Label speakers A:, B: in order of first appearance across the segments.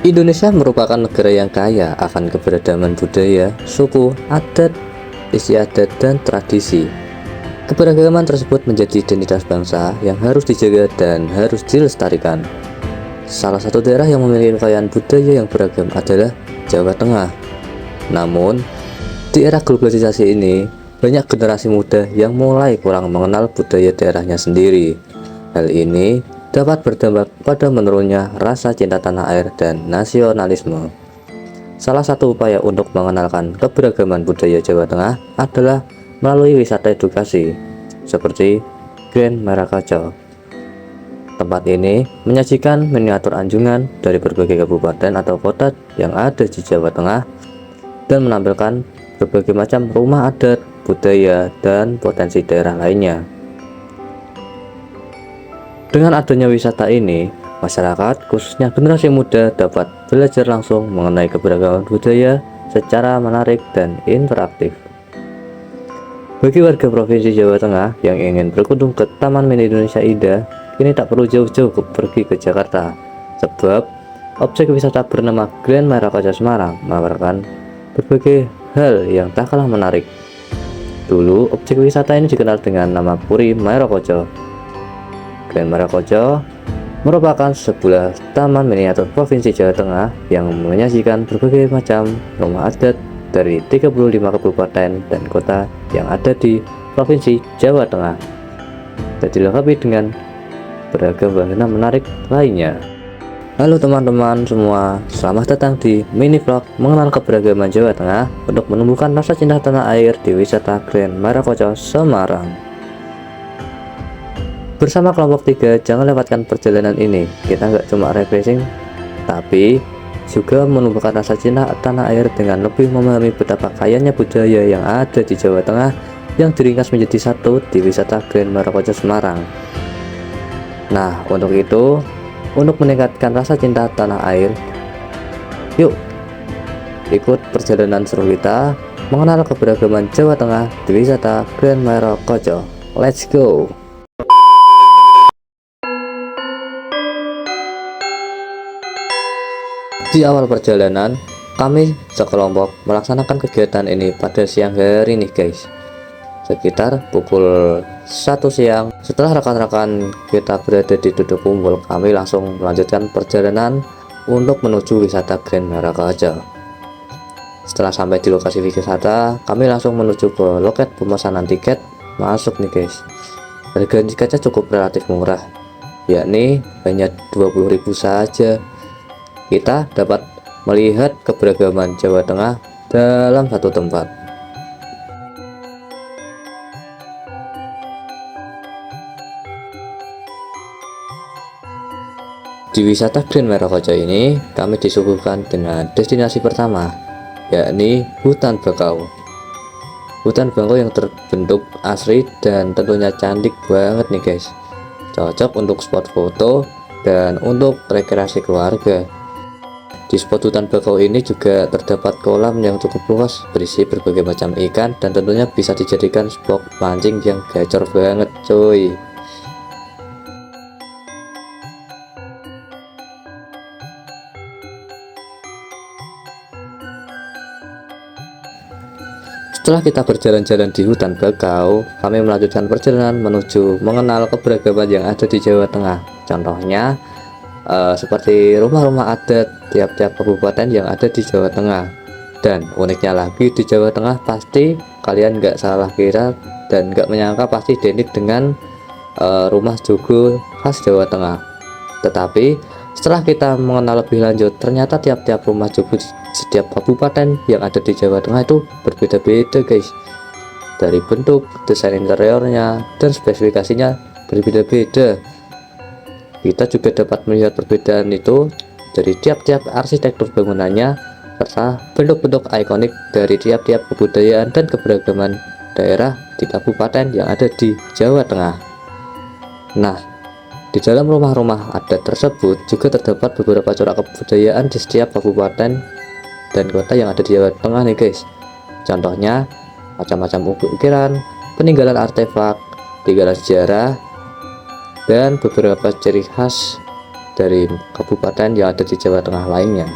A: Indonesia merupakan negara yang kaya akan keberagaman budaya, suku, adat, istiadat, dan tradisi. Keberagaman tersebut menjadi identitas bangsa yang harus dijaga dan harus dilestarikan. Salah satu daerah yang memiliki kekayaan budaya yang beragam adalah Jawa Tengah. Namun, di era globalisasi ini, banyak generasi muda yang mulai kurang mengenal budaya daerahnya sendiri. Hal ini dapat berdampak pada menurunnya rasa cinta tanah air dan nasionalisme. Salah satu upaya untuk mengenalkan keberagaman budaya Jawa Tengah adalah melalui wisata edukasi, seperti Grand Marakaja. Tempat ini menyajikan miniatur anjungan dari berbagai kabupaten atau kota yang ada di Jawa Tengah dan menampilkan berbagai macam rumah adat, budaya, dan potensi daerah lainnya. Dengan adanya wisata ini, masyarakat khususnya generasi muda dapat belajar langsung mengenai keberagaman budaya secara menarik dan interaktif. Bagi warga Provinsi Jawa Tengah yang ingin berkunjung ke Taman Mini Indonesia Indah, kini tak perlu jauh-jauh pergi ke Jakarta, sebab objek wisata bernama Grand Marakaja Semarang menawarkan berbagai hal yang tak kalah menarik. Dulu, objek wisata ini dikenal dengan nama Puri Marakaja. Grand Marakaja merupakan sebuah taman miniatur Provinsi Jawa Tengah yang menyajikan berbagai macam rumah adat dari 35 kabupaten dan kota yang ada di Provinsi Jawa Tengah, dan dilengkapi dengan beragam wahana menarik lainnya. Halo teman-teman semua, selamat datang di mini vlog mengenal keberagaman Jawa Tengah untuk menumbuhkan rasa cinta tanah air di wisata Grand Marakaja Semarang. Bersama kelompok 3, jangan lewatkan perjalanan ini. Kita nggak cuma refreshing, tapi juga menumbuhkan rasa cinta tanah air dengan lebih memahami betapa kayanya budaya yang ada di Jawa Tengah yang diringkas menjadi satu di wisata Grand Marakaja Semarang. Nah, untuk itu, untuk meningkatkan rasa cinta tanah air, yuk ikut perjalanan seru kita mengenal keberagaman Jawa Tengah di wisata Grand Marakaja. Let's go! Di awal perjalanan, kami sekelompok melaksanakan kegiatan ini pada siang hari nih guys. Sekitar pukul 1 siang, setelah rekan-rekan kita berada di duduk kumpul, kami langsung melanjutkan perjalanan untuk menuju wisata Grand Marakaja. Setelah sampai di lokasi wisata, kami langsung menuju ke loket pemesanan tiket masuk nih guys. Harga tiketnya cukup relatif murah, yakni hanya 20.000 saja. Kita dapat melihat keberagaman Jawa Tengah dalam satu tempat. Di wisata Grand Marakaja ini, kami disuguhkan dengan destinasi pertama, yakni hutan bakau. Hutan bakau yang terbentuk asri dan tentunya cantik banget nih guys. Cocok untuk spot foto dan untuk rekreasi keluarga. Di spot hutan bakau ini juga terdapat kolam yang cukup luas berisi berbagai macam ikan dan tentunya bisa dijadikan spot mancing yang gacor banget coy. Setelah kita berjalan-jalan di hutan bakau, kami melanjutkan perjalanan menuju mengenal keberagaman yang ada di Jawa Tengah. Contohnya seperti rumah-rumah adat tiap-tiap kabupaten yang ada di Jawa Tengah. Dan uniknya lagi, di Jawa Tengah pasti kalian nggak salah kira dan nggak menyangka pasti identik dengan rumah jogo khas Jawa Tengah. Tetapi setelah kita mengenal lebih lanjut, ternyata tiap-tiap rumah jogo setiap kabupaten yang ada di Jawa Tengah itu berbeda-beda guys. Dari bentuk, desain interiornya, dan spesifikasinya berbeda-beda. Kita juga dapat melihat perbedaan itu dari tiap-tiap arsitektur bangunannya serta bentuk-bentuk ikonik dari tiap-tiap kebudayaan dan keberagaman daerah di kabupaten yang ada di Jawa Tengah. Nah, di dalam rumah-rumah adat tersebut juga terdapat beberapa corak kebudayaan di setiap kabupaten dan kota yang ada di Jawa Tengah nih guys. Contohnya macam-macam ukiran, peninggalan artefak, tinggalan sejarah, dan beberapa ciri khas dari kabupaten yang ada di Jawa Tengah lainnya.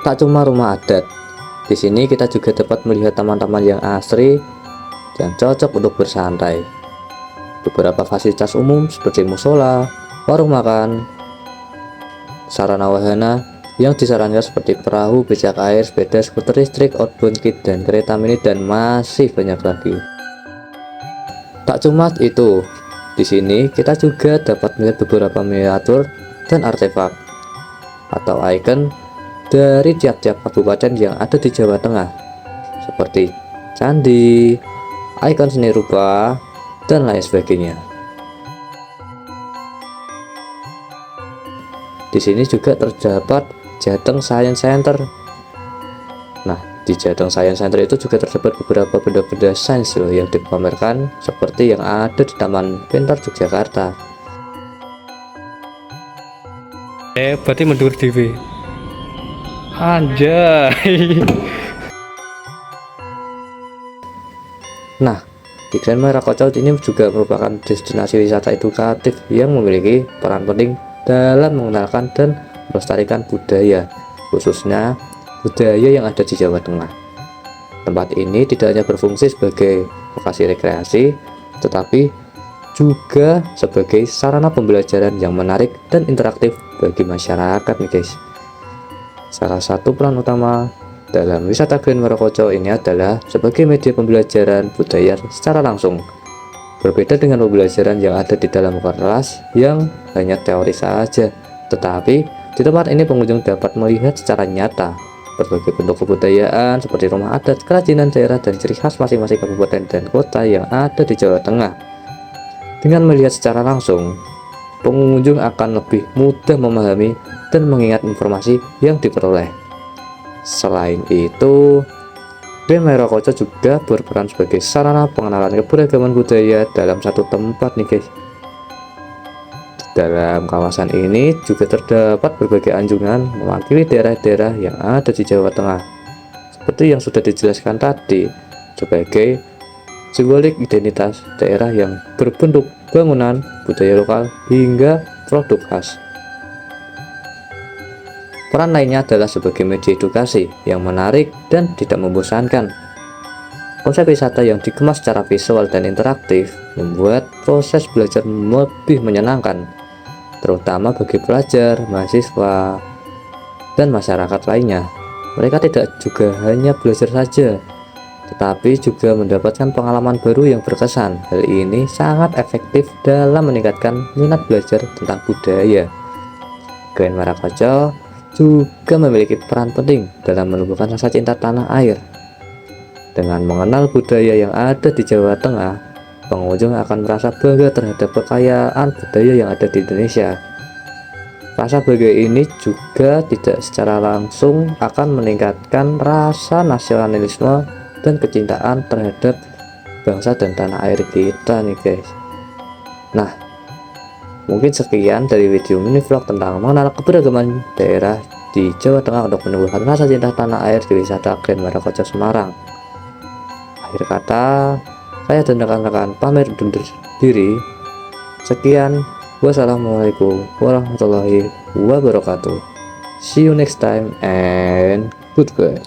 A: Tak cuma rumah adat, di sini kita juga dapat melihat taman-taman yang asri yang cocok untuk bersantai. Beberapa fasilitas umum seperti musola, warung makan, sarana wahana yang disarankan seperti perahu, becak air, sepeda, skuter listrik, outbound kit, dan kereta mini, dan masih banyak lagi. Tak cuma itu, di sini kita juga dapat melihat beberapa miniatur dan artefak atau ikon dari tiap-tiap kabupaten yang ada di Jawa Tengah, seperti candi, ikon seni rupa, dan lain sebagainya. Di sini juga terdapat Jateng Science Center. Nah, di Jateng Science Center itu juga terdapat beberapa benda-benda sains loh yang dipamerkan seperti yang ada di Taman Pintar Yogyakarta.
B: Berarti mendur TV. Anjay.
A: Nah, di Grand Merakocot ini juga merupakan destinasi wisata edukatif yang memiliki peran penting dalam mengenalkan dan melestarikan budaya, khususnya budaya yang ada di Jawa Tengah. Tempat ini tidak hanya berfungsi sebagai lokasi rekreasi, tetapi juga sebagai sarana pembelajaran yang menarik dan interaktif bagi masyarakat nih guys. Salah satu peran utama dalam wisata Grand Merakocot ini adalah sebagai media pembelajaran budaya secara langsung. Berbeda dengan pembelajaran yang ada di dalam kelas yang hanya teori saja, tetapi di tempat ini pengunjung dapat melihat secara nyata berbagai bentuk kebudayaan seperti rumah adat, kerajinan daerah, dan ciri khas masing-masing kabupaten dan kota yang ada di Jawa Tengah. Dengan melihat secara langsung, pengunjung akan lebih mudah memahami dan mengingat informasi yang diperoleh. Selain itu, Grand Merakocot juga berperan sebagai sarana pengenalan keberagaman budaya dalam satu tempat nih guys. Dalam kawasan ini juga terdapat berbagai anjungan mewakili daerah-daerah yang ada di Jawa Tengah, seperti yang sudah dijelaskan tadi, sebagai simbolik identitas daerah yang berbentuk bangunan, budaya lokal, hingga produk khas. Peran lainnya adalah sebagai media edukasi yang menarik dan tidak membosankan. Konsep wisata yang dikemas secara visual dan interaktif membuat proses belajar lebih menyenangkan, terutama bagi pelajar, mahasiswa, dan masyarakat lainnya. Mereka tidak juga hanya belajar saja, tetapi juga mendapatkan pengalaman baru yang berkesan. Hal ini sangat efektif dalam meningkatkan minat belajar tentang budaya. Grand Merakocot juga memiliki peran penting dalam menumbuhkan rasa cinta tanah air. Dengan mengenal budaya yang ada di Jawa Tengah, pengunjung akan merasa bangga terhadap kekayaan budaya yang ada di Indonesia. Rasa bangga ini juga tidak secara langsung akan meningkatkan rasa nasionalisme dan kecintaan terhadap bangsa dan tanah air kita nih guys. Nah, mungkin sekian dari video mini vlog tentang mengenal keberagaman daerah di Jawa Tengah untuk menumbuhkan rasa cinta tanah air di wisata Grand Merakocot Semarang. Akhir kata, saya dan rekan-rekan pamit undur diri. Sekian, wassalamualaikum warahmatullahi wabarakatuh. See you next time and goodbye.